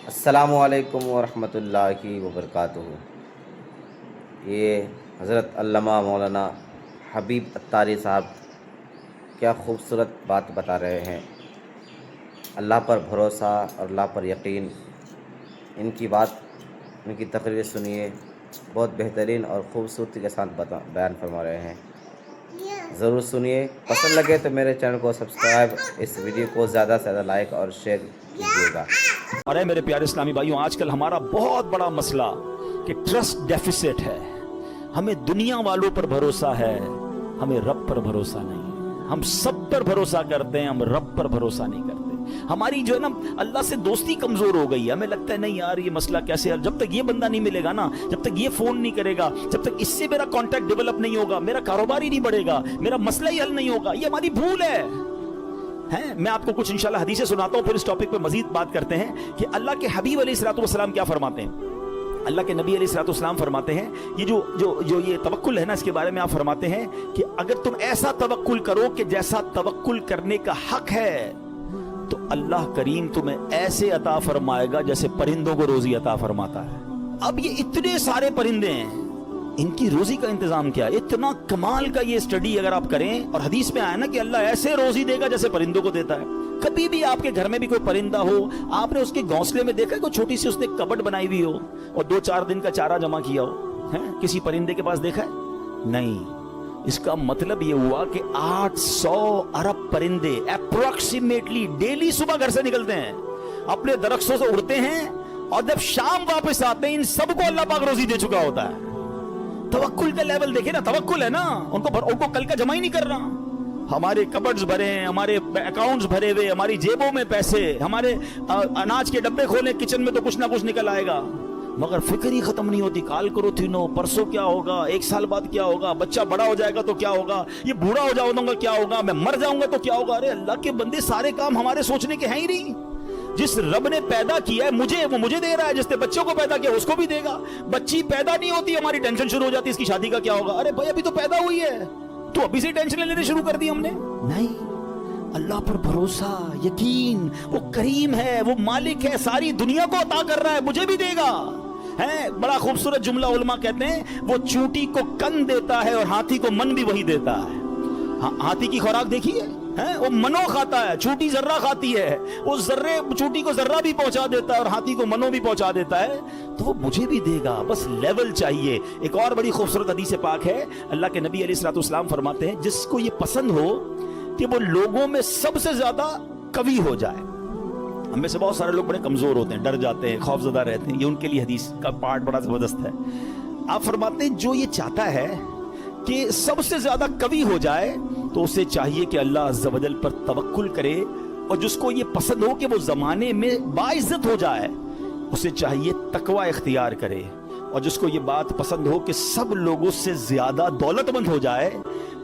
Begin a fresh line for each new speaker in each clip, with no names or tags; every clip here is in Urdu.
السلام علیکم ورحمۃ اللہ وبرکاتہ۔ یہ حضرت علامہ مولانا حبیب اتاری صاحب کیا خوبصورت بات بتا رہے ہیں۔ اللہ پر بھروسہ اور اللہ پر یقین، ان کی بات، ان کی تقریر سنیے، بہت بہترین اور خوبصورتی کے ساتھ بیان فرما رہے ہیں۔ ضرور سنیے، پسند لگے تو میرے چینل کو سبسکرائب، اس ویڈیو کو زیادہ سے زیادہ لائک اور شیئر کیجیے گا۔
اور اے میرے پیارے اسلامی بھائیوں، آج کل ہمارا بہت بڑا مسئلہ کہ ٹرسٹ ڈیفیسٹ ہے۔ ہمیں دنیا والوں پر بھروسہ ہے، ہمیں رب پر بھروسہ نہیں ہے۔ ہم سب پر بھروسہ کرتے ہیں، ہم رب پر بھروسہ نہیں کرتے۔ ہماری جو ہے نا اللہ سے دوستی کمزور ہو گئی ہے۔ ہمیں لگتا ہے نہیں یار یہ مسئلہ کیسے ہے، جب تک یہ بندہ نہیں ملے گا نا، جب تک یہ فون نہیں کرے گا، جب تک اس سے میرا کانٹیکٹ ڈیولپ نہیں ہوگا، میرا کاروبار ہی نہیں بڑھے گا، میرا مسئلہ ہی حل نہیں ہوگا۔ یہ ہماری بھول ہے۔ میں آپ کو کچھ انشاءاللہ حدیثیں سناتا ہوں، پھر اس ٹاپک پہ مزید بات کرتے ہیں کہ اللہ کے حبیب علیہ الصلوۃ والسلام کیا فرماتے ہیں۔ اللہ کے نبی علیہ الصلوۃ والسلام فرماتے ہیں، یہ جو یہ توکل ہے نا، اس کے بارے میں آپ فرماتے ہیں کہ اگر تم ایسا توکل کرو کہ جیسا توکل کرنے کا حق ہے، تو اللہ کریم تمہیں ایسے عطا فرمائے گا جیسے پرندوں کو روزی عطا فرماتا ہے۔ اب یہ اتنے سارے پرندے ہیں، ان کی روزی کا انتظام کیا ہے؟ اتنا کمال کا یہ سٹڈی اگر آپ کریں، اور حدیث میں آیا نا کہ اللہ ایسے روزی دے گا جیسے پرندوں کو دیتا ہے۔ کبھی بھی آپ کے گھر میں بھی کوئی پرندہ ہو، آپ نے اس کے گھونسلے میں دیکھا ہے کوئی چھوٹی سی اس نے کبٹ بنائی ہوئی ہو اور 2-4 دن کا چارہ جمع کیا ہو؟ کسی پرندے کے پاس دیکھا ہے؟ نہیں۔ اس کا مطلب یہ ہوا کہ 800 ارب پرندے اپروکسیمیٹلی ڈیلی صبح گھر سے نکلتے ہیں، اپنے درختوں سے اڑتے ہیں، اور جب شام واپس آتے ہیں ان سب کو اللہ پاک روزی دے چکا ہوتا ہے۔ توکل کا لیول دیکھیں نا، توکل ہے نا، ان کو کل کا جمع ہی نہیں کر رہا۔ ہمارے کبڈز بھرے ہیں، ہمارے اکاؤنٹس بھرے ہوئے، ہماری جیبوں میں پیسے، ہمارے اناج کے ڈبے کھولیں کچن میں تو کچھ نہ کچھ نکل آئے گا، مگر فکر ہی ختم نہیں ہوتی۔ کال کرو تھینو، پرسوں کیا ہوگا، 1 سال بعد کیا ہوگا، بچہ بڑا ہو جائے گا تو کیا ہوگا، یہ بوڑھا ہو جاؤں گا کیا ہوگا، میں مر جاؤں گا تو کیا ہوگا۔ ارے اللہ کے بندے، سارے کام ہمارے سوچنے کے ہیں ہی نہیں۔ جس رب نے پیدا کیا ہے مجھے، وہ مجھے دے رہا ہے۔ جس نے بچوں کو پیدا کیا اس کو بھی دے گا۔ بچی پیدا نہیں ہوتی، ہماری ٹینشن شروع ہو جاتی ہے اس کی شادی کا کیا ہوگا۔ ارے بھائی ابھی تو پیدا ہوئی ہے، تو ابھی سے ٹینشن لینے شروع کر دی ہم نے۔ نہیں، اللہ پر بھروسہ، یقین، وہ کریم ہے، وہ مالک ہے، ساری دنیا کو عطا کر رہا ہے، مجھے بھی دے گا۔ بڑا خوبصورت جملہ علماء کہتے ہیں، وہ چونٹی کو کن دیتا ہے اور ہاتھی کو من بھی وہی دیتا ہے۔ ہاتھی کی خوراک دیکھی ہے، وہ منو کھاتا ہے، چونٹی ذرہ کھاتی ہے، وہ ذرے چونٹی کو ذرہ بھی پہنچا دیتا ہے اور ہاتھی کو منو بھی پہنچا دیتا ہے، تو وہ مجھے بھی دے گا، بس لیول چاہیے۔ ایک اور بڑی خوبصورت حدیث پاک ہے، اللہ کے نبی علیہ الصلوۃ والسلام فرماتے ہیں، جس کو یہ پسند ہو کہ وہ لوگوں میں سب سے زیادہ قوی ہو جائے۔ ہم میں سے بہت سارے لوگ بڑے کمزور ہوتے ہیں، ڈر جاتے ہیں، خوف زدہ رہتے ہیں، یہ ان کے لیے حدیث کا پارٹ بڑا زبردست ہے۔ آپ فرماتے ہیں جو یہ چاہتا ہے کہ سب سے زیادہ قوی ہو جائے تو اسے چاہیے کہ اللہ عز و جل پر توکل کرے، اور جس کو یہ پسند ہو کہ وہ زمانے میں باعزت ہو جائے اسے چاہیے تقوی اختیار کرے، اور جس کو یہ بات پسند ہو کہ سب لوگوں سے زیادہ دولت مند ہو جائے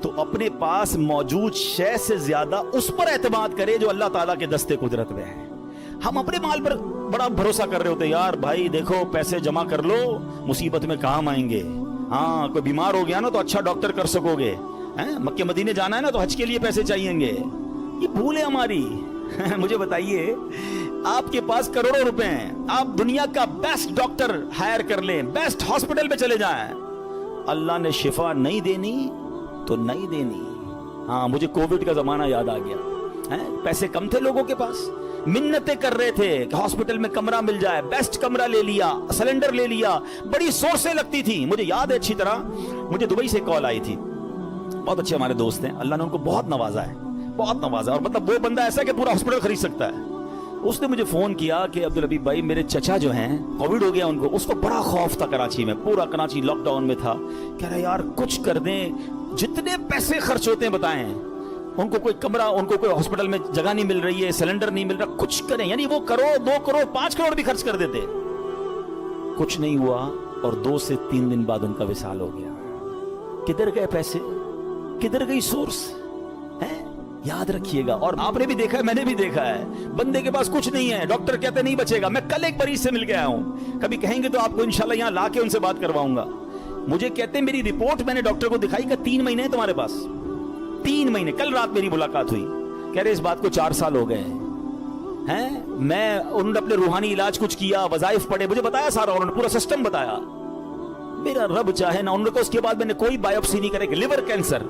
تو اپنے پاس موجود شے سے زیادہ اس پر اعتماد کرے جو اللہ تعالیٰ کے دستے قدرت میں ہے۔ ہم اپنے مال پر بڑا بھروسہ کر رہے ہوتے ہیں، یار بھائی دیکھو پیسے جمع کر لو، مصیبت میں کام آئیں گے۔ ہاں کوئی بیمار ہو گیا نا تو اچھا ڈاکٹر کر سکو گے، مکہ مدینے جانا ہے نا تو حج کے لیے پیسے چاہیے گے۔ یہ بھول ہے ہماری۔ مجھے بتائیے، آپ کے پاس کروڑوں روپے ہیں، آپ دنیا کا بیسٹ ڈاکٹر ہائر کر لیں، بیسٹ ہاسپٹل میں چلے جائیں، اللہ نے شفا نہیں دینی تو نہیں دینی۔ ہاں مجھے کووڈ کا زمانہ یاد آ گیا، پیسے کم تھے لوگوں کے پاس، منتیں کر رہے تھے کہ ہاسپٹل میں کمرہ مل جائے، بیسٹ کمرہ لے لیا، سلنڈر لے لیا، بڑی سورسیں لگتی تھی۔ مجھے یاد ہے اچھی طرح، مجھے دبئی سے کال آئی تھی، بہت اچھے ہمارے دوست ہیں، اللہ نے ان کو بہت نوازا ہے، بہت نوازا، اور مطلب وہ بندہ ایسا کہ پورا ہاسپٹل خرید سکتا ہے۔ اس نے مجھے فون کیا کہ عبدالحبیب بھائی میرے چچا جو ہیں کووڈ ہو گیا ان کو، اس کو بڑا خوف تھا کراچی میں، پورا کراچی لاک ڈاؤن میں تھا، کہہ رہا یار کچھ کر دیں، جتنے پیسے خرچ ہوتے ہیں بتائیں، ان کو کوئی کمرہ، ان کو کوئی ہاسپٹل میں جگہ نہیں مل رہی ہے، سلنڈر نہیں مل رہا، کچھ کریں، یعنی وہ 1 کروڑ 2 کروڑ 5 کروڑ بھی خرچ کر دیتے، کچھ نہیں ہوا، اور 2 سے 3 دن بعد ان کا وصال ہو گیا۔ کدھر گئے پیسے، کدھر گئی سورس؟ یاد رکھیے گا، اور آپ نے بھی دیکھا ہے، میں نے بھی دیکھا ہے، بندے کے پاس کچھ نہیں ہے، ڈاکٹر کہتے نہیں بچے گا۔ میں کل ایک مریض سے مل کے آیا ہوں، کبھی کہیں گے تو آپ کو انشاءاللہ یہاں لا کے ان سے بات کرواؤں گا۔ مجھے کہتے ہیں میری رپورٹ میں نے ڈاکٹر کو دکھائی کہ 3 مہینے ہیں تمہارے پاس، 3 مہینے۔ کل رات میری ملاقات ہوئی، کہہ رہے اس بات کو 4 سال ہو گئے ہیں۔ ہیں میں انہوں نے اپنے روحانی علاج کچھ کیا, وظائف پڑھے, مجھے بتایا سارا, انہوں نے پورا سسٹم بتایا. میرا رب چاہے نا, انہوں نے کہا اس کے بعد میں نے کوئی بایوپسی نہیں کرے, لیور کینسر,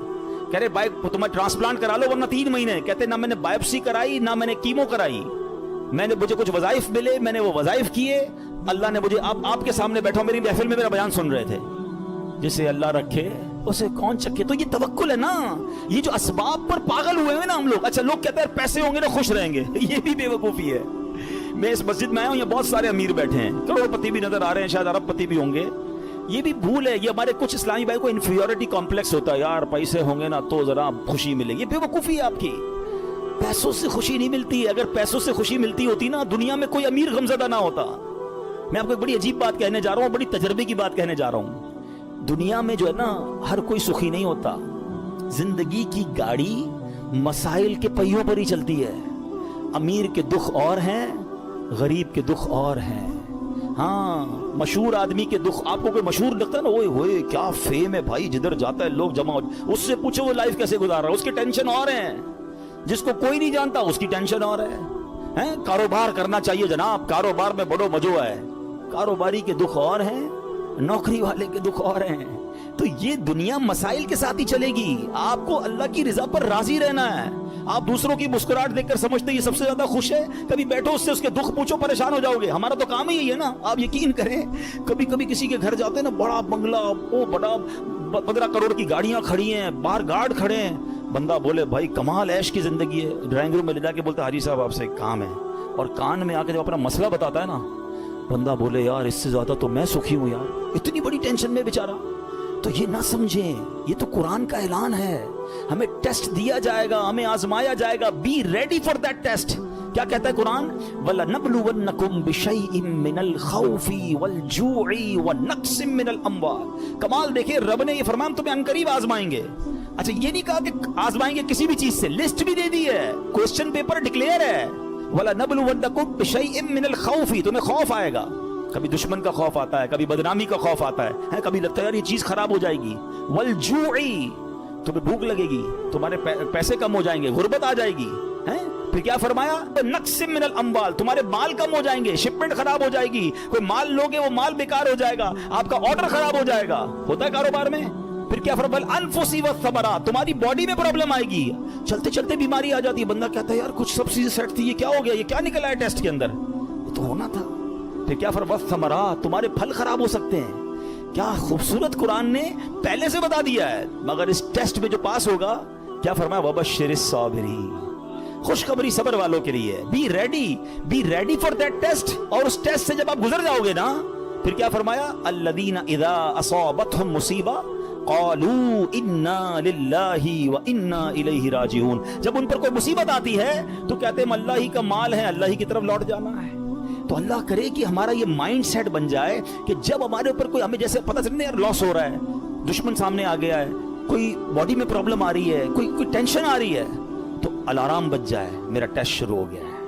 کہہ رہے تمہیں ٹرانسپلانٹ کرا لو ورنہ 3 مہینے. کہتے نہ میں نے بایوپسی کرائی نہ میں نے کیمو کرائی, مجھے کچھ وظائف ملے, میں نے وہ وظائف کیے. اللہ نے مجھے, آپ کے سامنے بیٹھا میری محفل میں میرا بیان سن رہے تھے, جسے اللہ رکھے اسے کون چکے. تو یہ توکل ہے نا, یہ جو اسباب پر پاگل ہوئے ہیں نا ہم لوگ. اچھا لوگ کہتے ہیں پیسے ہوں گے نا خوش رہیں گے, یہ بھی بے وقوفی ہے. میں اس مسجد میں آیا ہوں, یہاں بہت سارے امیر بیٹھے ہیں, کروڑ پتی بھی نظر آ رہے ہیں, شاید ارب پتی بھی ہوں گے. یہ بھی بھول ہے, یہ ہمارے کچھ اسلامی بھائی کو انفیریورٹی کمپلیکس ہوتا ہے, یار پیسے ہوں گے نا تو ذرا خوشی ملے گی. بے وقوفی ہے آپ کی, پیسوں سے خوشی نہیں ملتی. اگر پیسوں سے خوشی ملتی ہوتی نا, دنیا میں کوئی امیر غمزدہ نہ ہوتا. میں آپ کو ایک بڑی عجیب بات کہنے جا رہا ہوں, بڑی تجربے کی بات کہنے جا رہا ہوں. دنیا میں جو ہے نا ہر کوئی سخی نہیں ہوتا. زندگی کی گاڑی مسائل کے پہیوں پر ہی چلتی ہے. امیر کے دکھ اور ہیں, غریب کے دکھ اور ہیں. ہاں مشہور آدمی کے دکھ, آپ کو کوئی مشہور لگتا ہے نا, اوئے ہوئے کیا فیم ہے بھائی, جدھر جاتا ہے لوگ جمع ہو, اس سے پوچھو وہ لائف کیسے گزار رہا ہے, اس کی ٹینشن اور ہیں. جس کو کوئی نہیں جانتا اس کی ٹینشن اور ہے. کاروبار کرنا چاہیے جناب, کاروبار میں بڑو مزو ہے. کاروباری کے دکھ اور ہیں, نوکری والے کے دکھ اور ہیں. تو یہ دنیا مسائل کے ساتھ ہی چلے گی. آپ کو اللہ کی رضا پر راضی رہنا ہے. آپ دوسروں کی مسکراہٹ دیکھ کر سمجھتے یہ سب سے زیادہ خوش ہے, کبھی بیٹھو اس سے اس کے دکھ پوچھو, پریشان ہو جاؤ گے. ہمارا تو کام ہی یہی ہے نا, آپ یقین کریں. کبھی کبھی کسی کے گھر جاتے ہیں نا, بڑا بنگلہ, وہ بڑا 15 کروڑ کی گاڑیاں کھڑی ہیں, باہر گارڈ کھڑے ہیں. بندہ بولے بھائی کمال عیش کی زندگی ہے, ڈرائنگ روم میں لے جا کے بولتا حاجی صاحب آپ سے ایک کام ہے, اور کان میں آ کے جب اپنا مسئلہ بتاتا ہے نا, بندہ بولے یار اس سے زیادہ تو میں سخی ہوں یار, اتنی بڑی ٹینشن میں بیچارہ. تو یہ نہ سمجھیں, یہ تو قرآن کا اعلان ہے. ہمیں ٹیسٹ دیا جائے گا, ہمیں آزمایا جائے گا. Be ready for that test. کیا کہتا ہے قرآن, وَلَنَبْلُوَنَّكُمْ بِشَيْءٍ مِّنَ الْخَوْفِ وَالْجُوعِ وَنَقْصٍ مِّنَ الْأَمْوَالِ. کمال دیکھیں, رب نے یہ فرمایا تمہیں عنقریب آزمائیں گے. اچھا یہ نہیں کہا کہ آزمائیں گے کسی بھی چیز سے, لسٹ بھی دے دی ہے, کوسچن پیپر ڈکلیئر ہے. وَلَنَبْلُوَنَّكُمْ بِشَيْءٍ مِّنَ الْخَوْفِ, تمہیں خوف آئے گا. کبھی دشمن کا خوف آتا ہے, کبھی بدنامی کا خوف آتا ہے, کبھی لگتا ہے یار یہ چیز خراب ہو جائے گی. والجوعی, تمہیں بھوک لگے گی, تمہارے پیسے کم ہو جائیں گے, غربت آ جائے گی. پھر کیا فرمایا, نقص من الاموال, تمہارے مال کم ہو جائیں گے, شپمنٹ خراب ہو جائے گی, کوئی مال لوگے وہ مال بیکار ہو جائے گا, آپ کا آرڈر خراب ہو جائے گا. ہوتا ہے کاروبار میں. پھر کیا فرمایا, الانفس والثمرات, تمہاری باڈی میں پرابلم آئے گی, چلتے چلتے بیماری آ جاتی ہے. بندہ کہتا ہے یار کچھ سب چیزیں سیٹ تھی, یہ کیا ہو گیا, یہ کیا نکلا ہے ٹیسٹ کے اندر, یہ تو ہونا تھا. پھر کیا فرمایا, والثمرات, تمہارے پھل خراب ہو سکتے ہیں. کیا خوبصورت قرآن نے پہلے سے بتا دیا ہے. مگر اس ٹیسٹ میں جو پاس ہوگا, کیا فرمایا, وبشر الصابرین, خوشخبری صبر والوں کے لیے. Be ready for that test. اور اس ٹیسٹ سے جب آپ گزر جاؤ گے نا, پھر کیا فرمایا, الذین اذا اصابتهم مصیبہ قالوا انا للہ وانا الیہ راجعون. جب ان پر کوئی مصیبت آتی ہے تو کہتے ہیں ہم اللہ ہی کا مال ہے, اللہ ہی کی طرف لوٹ جانا ہے. تو اللہ کرے کہ ہمارا یہ مائنڈ سیٹ بن جائے کہ جب ہمارے اوپر کوئی, ہمیں جیسے پتہ چلے یار لاس ہو رہا ہے, دشمن سامنے آ گیا ہے, کوئی باڈی میں پرابلم آ رہی ہے, کوئی ٹینشن آ رہی ہے, تو الارم بج جائے, میرا ٹیسٹ شروع ہو گیا ہے,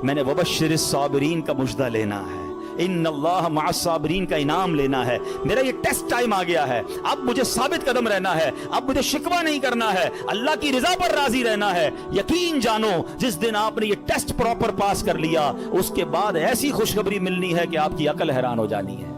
میں نے وبشر الصابرین کا مجدہ لینا ہے, ان اللہ مع الصابرین کا انعام لینا ہے. میرا یہ ٹیسٹ ٹائم آ گیا ہے, اب مجھے ثابت قدم رہنا ہے, اب مجھے شکوہ نہیں کرنا ہے, اللہ کی رضا پر راضی رہنا ہے. یقین جانو جس دن آپ نے یہ ٹیسٹ پراپر پاس کر لیا, اس کے بعد ایسی خوشخبری ملنی ہے کہ آپ کی عقل حیران ہو جانی ہے.